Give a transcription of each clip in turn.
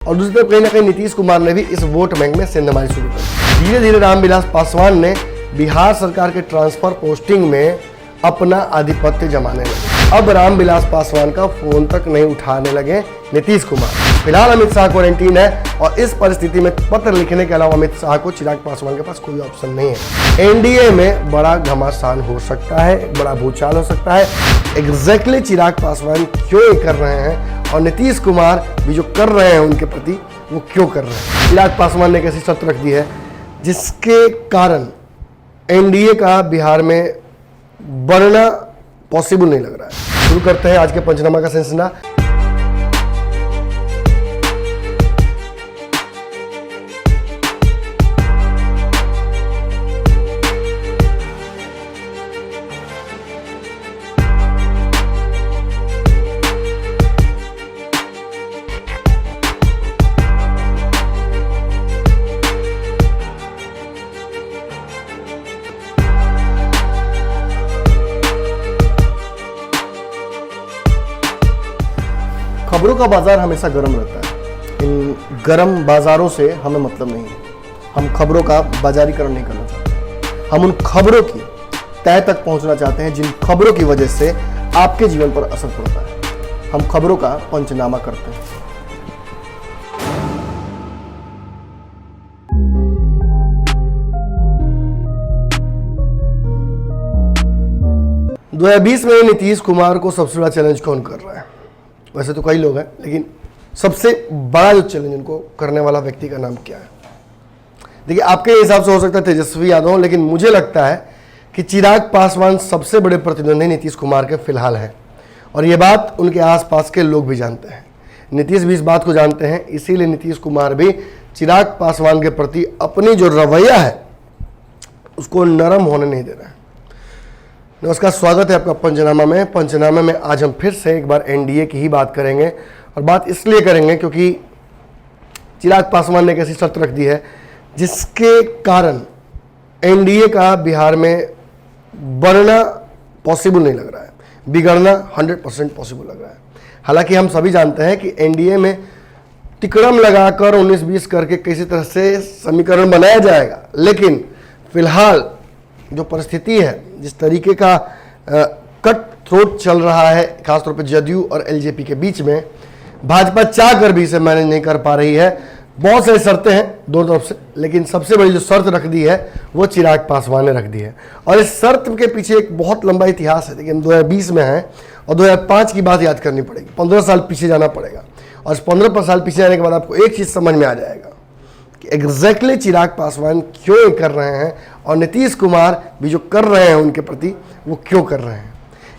और दूसरी तरफ कहीं ना कहीं नीतीश कुमार ने भी इस वोट बैंक में सेंधमारी शुरू कर दी। धीरे धीरे रामविलास पासवान ने बिहार सरकार के ट्रांसफर पोस्टिंग में अपना आधिपत्य जमाने लगे। अब रामविलास पासवान का फोन तक नहीं उठाने लगे नीतीश कुमार। फिलहाल अमित शाह क्वारंटीन है और इस परिस्थिति में पत्र लिखने के अलावा अमित शाह को चिराग पासवान के पास कोई ऑप्शन नहीं है। एनडीए में बड़ा घमासान हो सकता है, बड़ा भूचाल हो सकता है। एग्जैक्टली चिराग पासवान क्यों ये कर रहे हैं और नीतीश कुमार भी जो कर रहे हैं उनके प्रति वो क्यों कर रहे हैं। चिराग पासवान ने एक ऐसी शर्त रख दी है जिसके कारण एनडीए का बिहार में बढ़ना पॉसिबल नहीं लग रहा है। शुरू करते हैं आज के पंचनामा का सिलसिला। खबरों का बाजार हमेशा गर्म रहता है। इन गर्म बाजारों से हमें मतलब नहीं है। हम खबरों का बाजारीकरण नहीं करना चाहते। हम उन खबरों की तह तक पहुंचना चाहते हैं जिन खबरों की वजह से आपके जीवन पर असर पड़ता है। हम खबरों का पंचनामा करते हैं। दो 2020 में नीतीश कुमार को सबसे बड़ा चैलेंज कौन कर रहा है? वैसे तो कई लोग हैं, लेकिन सबसे बड़ा जो चैलेंज उनको करने वाला व्यक्ति का नाम क्या है? देखिए, आपके हिसाब से हो सकता है तेजस्वी यादव, लेकिन मुझे लगता है कि चिराग पासवान सबसे बड़े प्रतिद्वंदी नीतीश कुमार के फिलहाल हैं और ये बात उनके आसपास के लोग भी जानते हैं। नीतीश भी इस बात को जानते हैं, इसीलिए नीतीश कुमार भी चिराग पासवान के प्रति अपनी जो रवैया है उसको नरम होने नहीं दे रहे हैं। नमस्कार, स्वागत है आपका पंचनामा में। पंचनामे में आज हम फिर से एक बार एनडीए की ही बात करेंगे और बात इसलिए करेंगे क्योंकि चिराग पासवान ने एक ऐसी शर्त रख दी है जिसके कारण एनडीए का बिहार में बढ़ना पॉसिबल नहीं लग रहा है, बिगड़ना 100% पॉसिबल लग रहा है। हालांकि हम सभी जानते हैं कि एनडीए में तिकड़म लगाकर 19-20 करके किसी तरह से समीकरण बनाया जाएगा, लेकिन फिलहाल जो परिस्थिति है, जिस तरीके का कट थ्रोट चल रहा है खासतौर पर जदयू और एलजेपी के बीच में, भाजपा चाह कर भी इसे मैनेज नहीं कर पा रही है। बहुत सारी शर्तें हैं दोनों तरफ से, लेकिन सबसे बड़ी जो शर्त रख दी है वो चिराग पासवान ने रख दी है और इस शर्त के पीछे एक बहुत लंबा इतिहास है। देखिए, हम 2020 में हैं और 2005 की बात याद करनी पड़ेगी। 15 साल पीछे जाना पड़ेगा और इस 15 साल पीछे जाने के बाद आपको एक चीज़ समझ में आ जाएगा कि एग्जैक्टली चिराग पासवान क्यों ये कर रहे हैं और नीतीश कुमार भी जो कर रहे हैं उनके प्रति वो क्यों कर रहे हैं।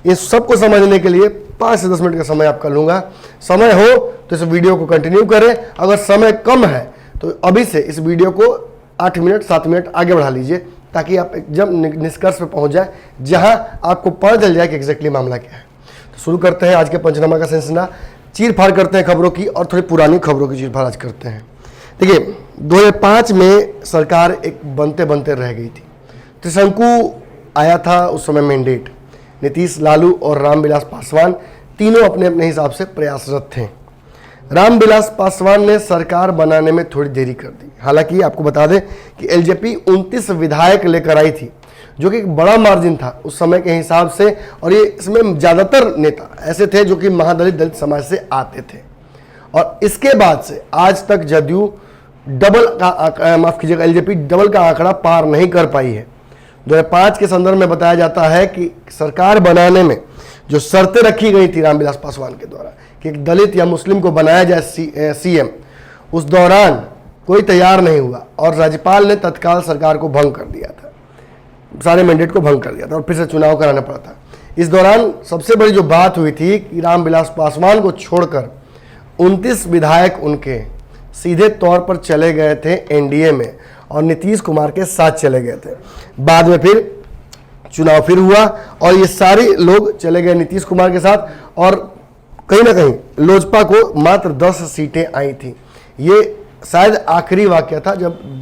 इस सबको समझने के लिए 5 से 10 मिनट का समय आपका लूँगा। समय हो तो इस वीडियो को कंटिन्यू करें, अगर समय कम है तो अभी से इस वीडियो को 8 मिनट 7 मिनट आगे बढ़ा लीजिए ताकि आप एकदम निष्कर्ष पर पहुँच जाए जहाँ आपको पता चल जाए कि एग्जैक्टली मामला क्या है। तो शुरू करते हैं आज के पंचनामा का सिलसिला। चीर फाड़ करते हैं खबरों की और थोड़ी पुरानी खबरों की चीर फाड़ आज करते हैं। देखिए, 2005 में सरकार एक बनते बनते रह गई थी। त्रिशंकु आया था उस समय मैंडेट। नीतीश, लालू और रामविलास पासवान तीनों अपने अपने हिसाब से प्रयासरत थे। रामविलास पासवान ने सरकार बनाने में थोड़ी देरी कर दी। हालांकि आपको बता दें कि एलजेपी 29 विधायक लेकर आई थी, जो कि एक बड़ा मार्जिन था उस समय के हिसाब से, और ये इसमें ज़्यादातर नेता ऐसे थे जो कि महादलित दलित समाज से आते थे। और इसके बाद से आज तक जदयू डबल का माफ कीजिएगा एलजेपी डबल का आंकड़ा पार नहीं कर पाई है। 2005 के संदर्भ में बताया जाता है कि सरकार बनाने में जो शर्तें रखी गई थी रामविलास पासवान के द्वारा कि एक दलित या मुस्लिम को बनाया जाए सीएम, उस दौरान कोई तैयार नहीं हुआ और राज्यपाल ने तत्काल सरकार को भंग कर दिया था, सारे मैंडेट को भंग कर दिया था और फिर से चुनाव कराना पड़ा था। इस दौरान सबसे बड़ी जो बात हुई थी कि रामविलास पासवान को छोड़कर 29 विधायक उनके सीधे तौर पर चले गए थे एनडीए में और नीतीश कुमार के साथ चले गए थे। बाद में फिर चुनाव फिर हुआ और ये सारे लोग चले गए नीतीश कुमार के साथ और कहीं ना कहीं लोजपा को मात्र 10 सीटें आई थी। ये शायद आखिरी वाकया था जब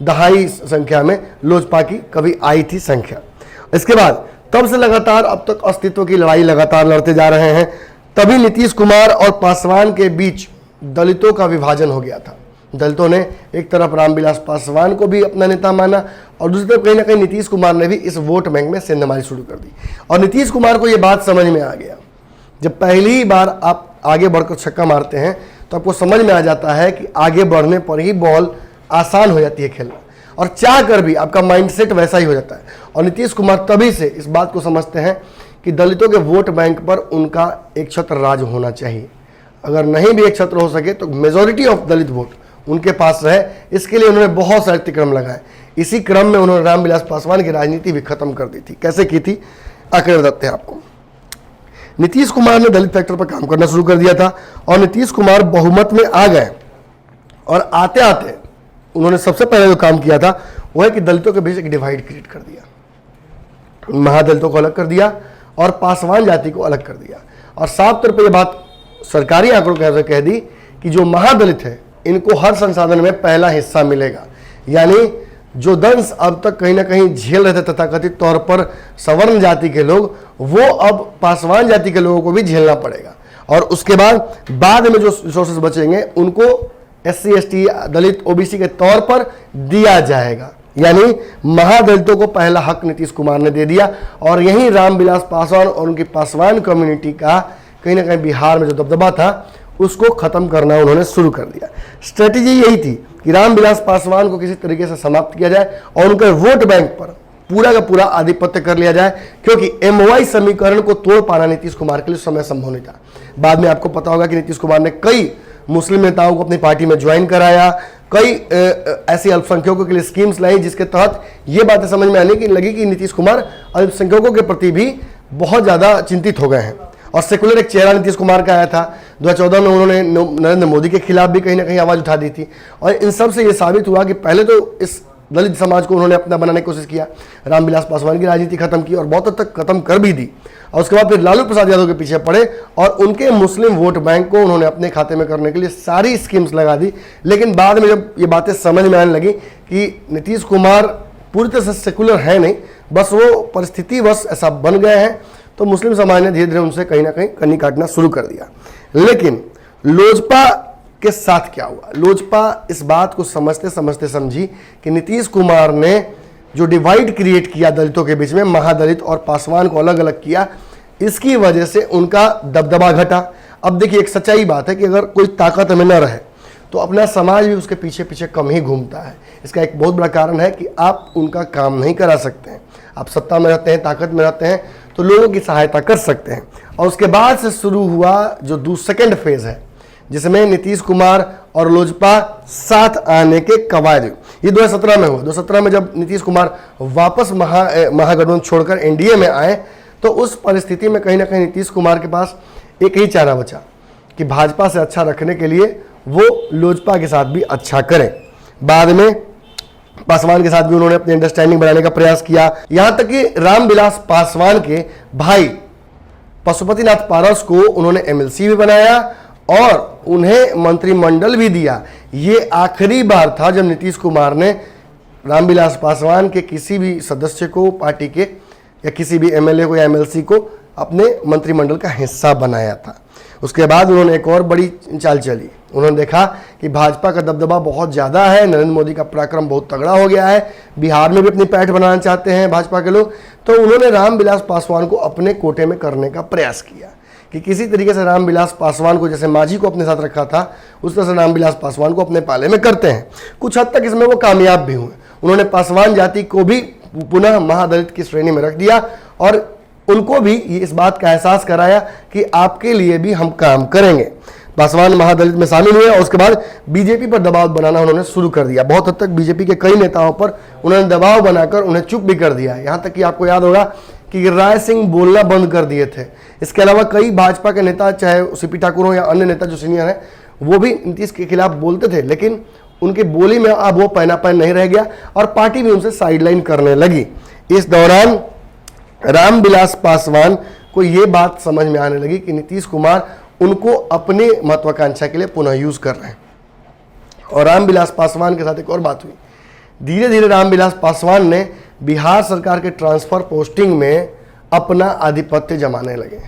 दहाई संख्या में लोजपा की कभी आई थी संख्या। इसके बाद तब से लगातार अब तक अस्तित्व की लड़ाई लगातार लड़ते जा रहे हैं। तभी नीतीश कुमार और पासवान के बीच दलितों का विभाजन हो गया था। दलितों ने एक तरफ रामविलास पासवान को भी अपना नेता माना और दूसरी तरफ कहीं ना कहीं नीतीश कुमार ने भी इस वोट बैंक में सेंधमारी शुरू कर दी। और नीतीश कुमार को ये बात समझ में आ गया, जब पहली बार आप आगे बढ़कर छक्का मारते हैं तो आपको समझ में आ जाता है कि आगे बढ़ने पर ही बॉल आसान हो जाती है खेलना, और चाह कर भी आपका माइंडसेट वैसा ही हो जाता है। और नीतीश कुमार तभी से इस बात को समझते हैं कि दलितों के वोट बैंक पर उनका एक छत्र राज होना चाहिए। अगर नहीं भी एक छत्र हो सके तो मेजॉरिटी ऑफ दलित वोट उनके पास रहे, इसके लिए उन्होंने बहुत सारे अतिक्रम लगाए। इसी क्रम में उन्होंने रामविलास पासवान की राजनीति भी खत्म कर दी थी। कैसे की थी, आकर बताते हैं आपको। नीतीश कुमार ने दलित फैक्टर पर काम करना शुरू कर दिया था और नीतीश कुमार बहुमत में आ गए। और आते आते उन्होंने सबसे पहले जो काम किया था वो है कि दलितों के बीच एक डिवाइड क्रिएट कर दिया। महादलितों को अलग कर दिया और पासवान जाति को अलग कर दिया। और साफ तौर पर यह बात सरकारी आंकड़ों के कह दी कि जो महादलित है इनको हर संसाधन में पहला हिस्सा मिलेगा। यानी जो दंश अब तक कहीं ना कहीं झेल रहे थे तथाकथित तौर पर सवर्ण जाति के लोग, वो अब पासवान जाति के लोगों को भी झेलना पड़ेगा। और उसके बाद में जो रिसोर्सेज बचेंगे उनको SC ST दलित OBC के तौर पर दिया जाएगा। यानी महादलितों को पहला हक नीतीश कुमार ने दे दिया। और यही रामविलास पासवान और उनकी पासवान कम्युनिटी का कहीं ना कहीं बिहार में जो दबदबा था उसको खत्म करना उन्होंने शुरू कर दिया। स्ट्रेटेजी यही थी कि रामविलास पासवान को किसी तरीके से समाप्त किया जाए और उनके वोट बैंक पर पूरा का पूरा आधिपत्य कर लिया जाए, क्योंकि MOI समीकरण को तोड़ पाना नीतीश कुमार के लिए समय संभव नहीं था। बाद में आपको पता होगा कि नीतीश कुमार ने कई मुस्लिम नेताओं को अपनी पार्टी में ज्वाइन कराया, कई ऐसे अल्पसंख्यकों के लिए स्कीम्स लाई जिसके तहत ये बातें समझ में आने की लगी कि नीतीश कुमार अल्पसंख्यकों के प्रति भी बहुत ज़्यादा चिंतित हो गए हैं। और सेकुलर एक चेहरा नीतीश कुमार का आया था। 2014 में उन्होंने नरेंद्र मोदी के खिलाफ भी कहीं ना कहीं आवाज़ उठा दी थी। और इन सब से ये साबित हुआ कि पहले तो इस दलित समाज को उन्होंने अपना बनाने की कोशिश किया, रामविलास पासवान की राजनीति खत्म की और बहुत हद तक खत्म कर भी दी। और उसके बाद फिर लालू प्रसाद यादव के पीछे पड़े और उनके मुस्लिम वोट बैंक को उन्होंने अपने खाते में करने के लिए सारी स्कीम्स लगा दी। लेकिन बाद में जब ये बातें समझ में आने लगी कि नीतीश कुमार पूरी तरह से सेकुलर है नहीं, बस वो परिस्थिति बस ऐसा बन गए हैं, तो मुस्लिम समाज ने धीरे धीरे उनसे कहीं ना कहीं कन्नी काटना शुरू कर दिया। लेकिन लोजपा के साथ क्या हुआ, लोजपा इस बात को समझते समझते समझी कि नीतीश कुमार ने जो डिवाइड क्रिएट किया दलितों के बीच में, महादलित और पासवान को अलग अलग किया, इसकी वजह से उनका दबदबा घटा। अब देखिए, एक सच्चाई बात है कि अगर कोई ताकत में न रहे तो अपना समाज भी उसके पीछे पीछे कम ही घूमता है। इसका एक बहुत बड़ा कारण है कि आप उनका काम नहीं करा सकते हैं। आप सत्ता में रहते हैं, ताकत में रहते हैं तो लोगों की सहायता कर सकते हैं। और उसके बाद से शुरू हुआ जो सेकंड फेज है, जिसमें नीतीश कुमार और लोजपा साथ आने के कवायद, ये 2017 में हुआ। 2017 में जब नीतीश कुमार वापस महागठबंधन छोड़कर NDA में आए तो उस परिस्थिति में कहीं ना कहीं नीतीश कुमार के पास एक ही चारा बचा कि भाजपा से अच्छा रखने के लिए वो लोजपा के साथ भी अच्छा करें। बाद में पासवान के साथ भी उन्होंने अपनी अंडरस्टैंडिंग बनाने का प्रयास किया। यहां तक कि रामविलास पासवान के भाई पशुपतिनाथ पारस को उन्होंने MLC भी बनाया और उन्हें मंत्रिमंडल भी दिया। ये आखिरी बार था जब नीतीश कुमार ने रामविलास पासवान के किसी भी सदस्य को, पार्टी के या किसी भी MLA को या MLC को अपने मंत्रिमंडल का हिस्सा बनाया था। उसके बाद उन्होंने एक और बड़ी चाल चली। उन्होंने देखा कि भाजपा का दबदबा बहुत ज़्यादा है, नरेंद्र मोदी का पराक्रम बहुत तगड़ा हो गया है, बिहार में भी अपनी पैठ बनाना चाहते हैं भाजपा के लोग, तो उन्होंने रामविलास पासवान को अपने कोटे में करने का प्रयास किया कि किसी तरीके से रामविलास पासवान को, जैसे मांझी को अपने साथ रखा था, उस तरह से रामविलास पासवान को अपने पाले में करते हैं। कुछ हद तक इसमें वो कामयाब भी हुए। उन्होंने पासवान जाति को भी पुनः महादलित की श्रेणी में रख दिया और उनको भी इस बात का एहसास कराया कि आपके लिए भी हम काम करेंगे। पासवान महादलित में शामिल हुए और उसके बाद बीजेपी पर दबाव बनाना उन्होंने शुरू कर दिया। बहुत हद तक बीजेपी के कई नेताओं पर उन्होंने दबाव बनाकर उन्हें चुप भी कर दिया। यहाँ तक कि आपको याद होगा कि गिरिराज सिंह बोलना बंद कर दिए थे। इसके अलावा कई भाजपा के नेता, चाहे CP ठाकुर हो या अन्य नेता जो सीनियर हैं, वो भी नीतीश के खिलाफ बोलते थे, लेकिन उनकी बोली में अब वो पैनापैन नहीं रह गया और पार्टी भी उनसे साइडलाइन करने लगी। इस दौरान रामविलास पासवान को ये बात समझ में आने लगी कि नीतीश कुमार उनको अपने महत्वाकांक्षा के लिए पुनः यूज कर रहे हैं। और रामविलास पासवान के साथ एक और बात हुई। धीरे धीरे रामविलास पासवान ने बिहार सरकार के ट्रांसफर पोस्टिंग में अपना आधिपत्य जमाने लगे।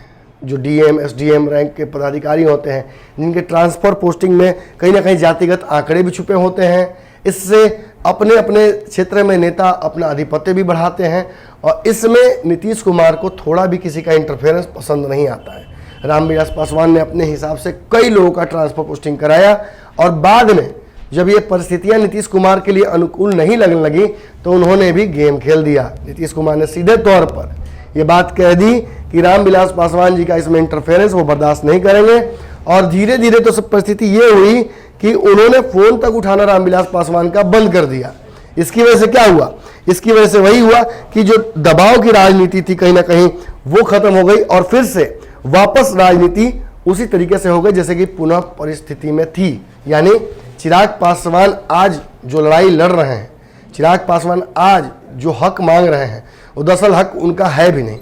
जो डीएम एसडीएम रैंक के पदाधिकारी होते हैं, जिनके ट्रांसफ़र पोस्टिंग में कहीं ना कहीं जातिगत आंकड़े भी छुपे होते हैं। इससे अपने अपने क्षेत्र में नेता अपना आधिपत्य भी बढ़ाते हैं और इसमें नीतीश कुमार को थोड़ा भी किसी का इंटरफेरेंस पसंद नहीं आता है। रामविलास पासवान ने अपने हिसाब से कई लोगों का ट्रांसफ़र पोस्टिंग कराया और बाद में जब ये परिस्थितियां नीतीश कुमार के लिए अनुकूल नहीं लगने लगी तो उन्होंने भी गेम खेल दिया। नीतीश कुमार ने सीधे तौर पर ये बात कह दी कि रामविलास पासवान जी का इसमें इंटरफेरेंस वो बर्दाश्त नहीं करेंगे और धीरे धीरे तो सब परिस्थिति ये हुई कि उन्होंने फ़ोन तक उठाना रामविलास पासवान का बंद कर दिया। इसकी वजह से क्या हुआ? इसकी वजह से वही हुआ कि जो दबाव की राजनीति थी कहीं ना कहीं वो खत्म हो गई और फिर से वापस राजनीति उसी तरीके से हो गई जैसे कि पुनः परिस्थिति में थी। यानी चिराग पासवान आज जो लड़ाई लड़ रहे हैं, चिराग पासवान आज जो हक मांग रहे हैं, वो दरअसल हक उनका है भी नहीं,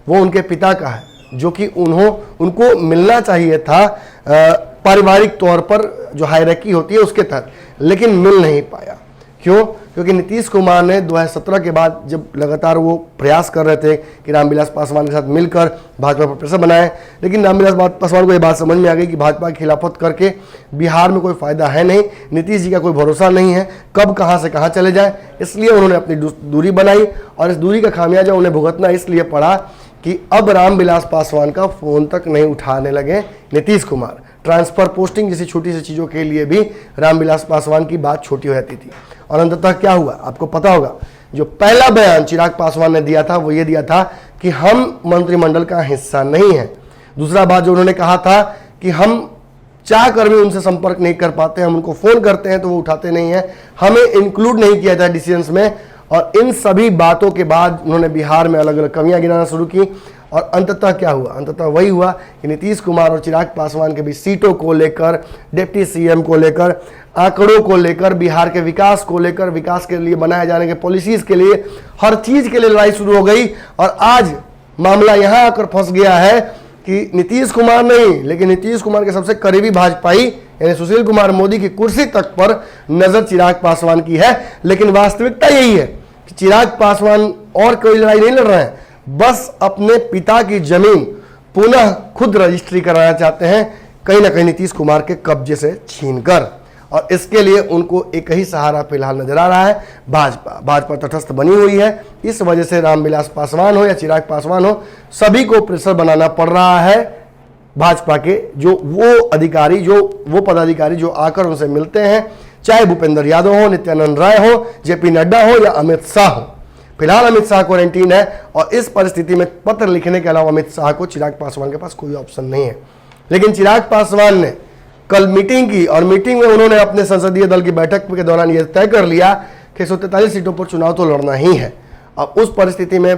वो उनके पिता का है, जो कि उनको मिलना चाहिए था पारिवारिक तौर पर जो हायरार्की होती है उसके तहत, लेकिन मिल नहीं पाया। क्यों? क्योंकि नीतीश कुमार ने 2017 के बाद जब लगातार वो प्रयास कर रहे थे कि रामविलास पासवान के साथ मिलकर भाजपा पर प्रेशर बनाए, लेकिन रामविलास पासवान को ये बात समझ में आ गई कि भाजपा की खिलाफत करके बिहार में कोई फायदा है नहीं, नीतीश जी का कोई भरोसा नहीं है, कब कहाँ से कहाँ चले जाए। इसलिए उन्होंने अपनी दूरी बनाई और इस दूरी का खामियाजा उन्हें भुगतना इसलिए पड़ा कि अब रामविलास पासवान का फ़ोन तक नहीं उठाने लगे नीतीश कुमार। ट्रांसफ़र पोस्टिंग जैसी छोटी सी चीज़ों के लिए भी रामविलास पासवान की बात छोटी हो जाती थी। और अंततः क्या हुआ आपको पता होगा, जो पहला बयान चिराग पासवान ने दिया था वो ये दिया था कि हम मंत्रिमंडल का हिस्सा नहीं हैं। दूसरा बात जो उन्होंने कहा था कि हम चाह कर भी उनसे संपर्क नहीं कर पाते, हम उनको फ़ोन करते हैं तो वो उठाते नहीं हैं, हमें इंक्लूड नहीं किया जाए डिसीजंस में। और इन सभी बातों के बाद उन्होंने बिहार में अलग अलग कमियां गिनाना शुरू की और अंततः क्या हुआ? अंततः वही हुआ कि नीतीश कुमार और चिराग पासवान के बीच सीटों को लेकर, डिप्टी सीएम को लेकर, आंकड़ों को लेकर, बिहार के विकास को लेकर, विकास के लिए बनाए जाने के पॉलिसीज़ के लिए, हर चीज़ के लिए लड़ाई शुरू हो गई। और आज मामला यहाँ आकर फंस गया है कि नीतीश कुमार नहीं, लेकिन नीतीश कुमार के सबसे करीबी भाजपाई यानी सुशील कुमार मोदी की कुर्सी तक पर नज़र चिराग पासवान की है। लेकिन वास्तविकता यही है कि चिराग पासवान और कोई लड़ाई नहीं लड़ रहे हैं, बस अपने पिता की जमीन पुनः खुद रजिस्ट्री कराना चाहते हैं, कहीं ना कहीं नीतीश कुमार के कब्जे से छीनकर। और इसके लिए उनको एक ही सहारा फिलहाल नजर आ रहा है, भाजपा तटस्थ बनी हुई है। इस वजह से रामविलास पासवान हो या चिराग पासवान हो, सभी को प्रेशर बनाना पड़ रहा है भाजपा के वो पदाधिकारी जो आकर उनसे मिलते हैं, चाहे भूपेंद्र यादव हो, नित्यानंद राय हो, जेपी नड्डा हो या अमित शाह हो। फिलहाल अमित शाह क्वारंटीन है और इस परिस्थिति में पत्र लिखने के अलावा अमित शाह को चिराग पासवान के पास कोई ऑप्शन नहीं है। लेकिन चिराग पासवान ने कल मीटिंग की और मीटिंग में उन्होंने अपने संसदीय दल की बैठक के दौरान यह तय कर लिया कि 143 सीटों पर चुनाव तो लड़ना ही है। अब उस परिस्थिति में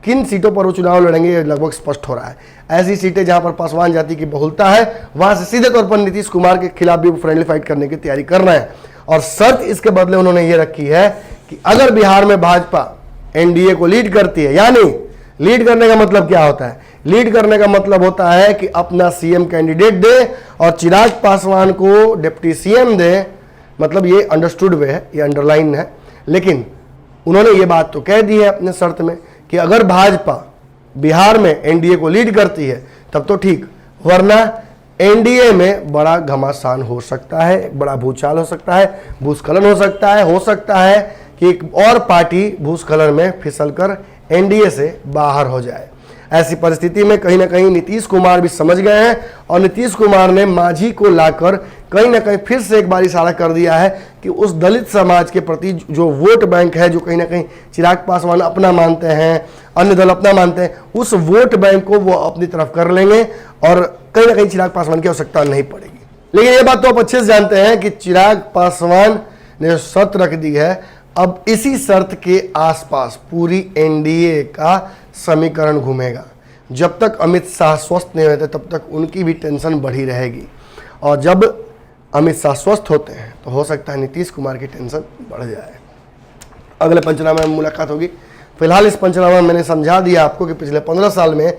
किन सीटों पर वो चुनाव लड़ेंगे ये लगभग स्पष्ट हो रहा है। ऐसी सीटें जहां पर पासवान जाति की बहुलता है वहां से सीधे तौर पर नीतीश कुमार के खिलाफ भी फ्रेंडली फाइट करने की तैयारी कर रहे हैं। और शर्त इसके बदले उन्होंने ये रखी है कि अगर बिहार में भाजपा एनडीए को लीड करती है, यानी लीड करने का मतलब क्या होता है? लीड करने का मतलब होता है कि अपना सीएम कैंडिडेट दे और चिराग पासवान को डिप्टी सीएम दे। मतलब ये अंडरस्टूड वे है, ये अंडरलाइन है, लेकिन उन्होंने ये बात तो कह दी है अपने शर्त में कि अगर भाजपा बिहार में एनडीए को लीड करती है तब तो ठीक, वरना एनडीए में बड़ा घमासान हो सकता है, एक बड़ा भूचाल हो सकता है, भूस्खलन हो सकता है कि एक और पार्टी भूस्खलन में फिसलकर एनडीए से बाहर हो जाए। ऐसी परिस्थिति में कहीं ना कहीं नीतीश कुमार भी समझ गए हैं और नीतीश कुमार ने मांझी को लाकर कहीं ना कहीं फिर से एक बार इशारा कर दिया है कि उस दलित समाज के प्रति जो वोट बैंक है, जो कहीं ना कहीं चिराग पासवान अपना मानते हैं, अन्य दल अपना मानते हैं, उस वोट बैंक को वो अपनी तरफ कर लेंगे और कहीं ना कहीं चिराग पासवान की आवश्यकता नहीं पड़ेगी। लेकिन ये बात तो आप अच्छे से जानते हैं कि चिराग पासवान ने शर्त रख दी है। अब इसी शर्त के आसपास पूरी एनडीए का समीकरण घूमेगा। जब तक अमित शाह स्वस्थ नहीं होते तब तक उनकी भी टेंशन बढ़ी रहेगी, और जब अमित शाह स्वस्थ होते हैं तो हो सकता है नीतीश कुमार की टेंशन बढ़ जाए। अगले पंचनामे में मुलाकात होगी। फिलहाल इस पंचनामे में मैंने समझा दिया आपको कि पिछले 15 साल में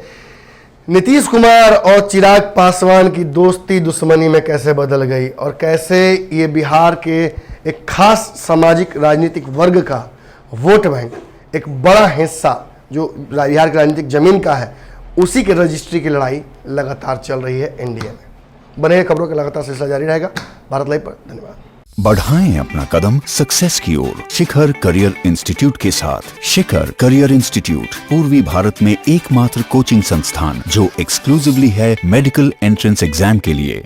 नीतीश कुमार और चिराग पासवान की दोस्ती दुश्मनी में कैसे बदल गई और कैसे ये बिहार के एक खास सामाजिक राजनीतिक वर्ग का वोट बैंक, एक बड़ा हिस्सा जो बिहार की राजनीतिक जमीन का है, उसी के रजिस्ट्री की लड़ाई लगातार चल रही है इंडिया में। बने खबरों का लगातार सिलसिला जारी रहेगा भारत लाइव पर। धन्यवाद। बढ़ाएं अपना कदम सक्सेस की ओर शिखर करियर इंस्टीट्यूट के साथ। शिखर करियर इंस्टीट्यूट पूर्वी भारत में एकमात्र कोचिंग संस्थान जो एक्सक्लूसिवली है मेडिकल एंट्रेंस एग्जाम के लिए।